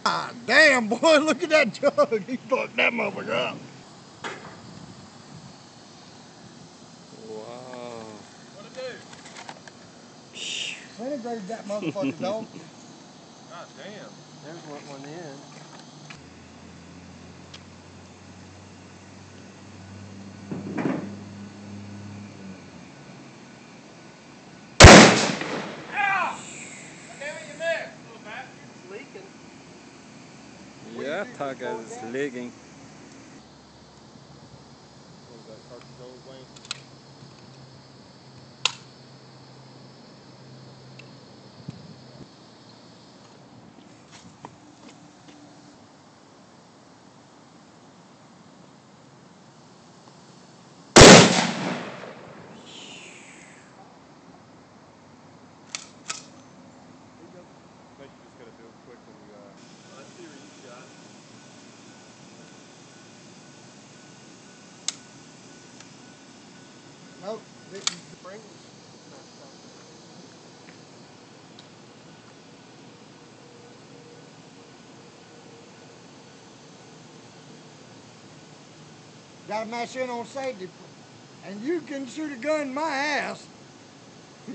Ah, damn, boy, look at that jug. He fucked that motherfucker up. Wow. What'd it do? Disintegrated that motherfucker, dog. God damn. There's one in. Leaking. Yeah, Tiger is leaking. What was that, cartridge old Wayne? I think you just gotta do it quick when you I see where you shot. Nope, didn't. Spring. Gotta mash in on safety. And you can shoot a gun in my ass.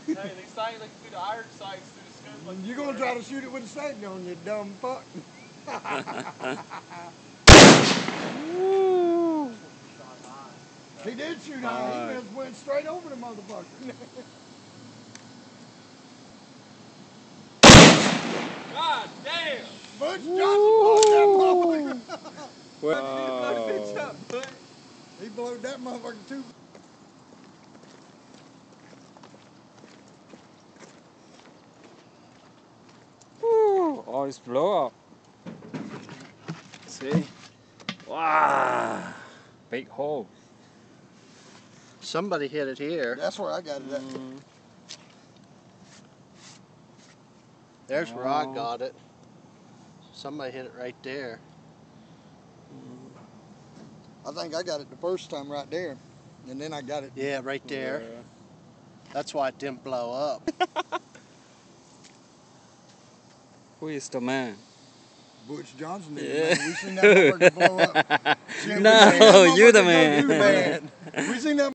Hey, they sight like through the iron sights through the scope. Like You're gonna try to shoot it with a safety on, you dumb fuck. Woo. He did shoot high. He just went straight over the motherfucker. God damn! Butch Johnson blowed that motherfucker. Wow. He blowed that motherfucker too. Woo. All this blow up. See? Wow. Big hole. Somebody hit it here. That's where I got it at. There's where I got it. Somebody hit it right there. I think I got it the first time right there. And then I got it. Yeah, right there. Yeah. That's why it didn't blow up. Who is the man? Butch Johnson did Yeah. it, man. We seen that motherfucker blow up. No, you're the man. We seen that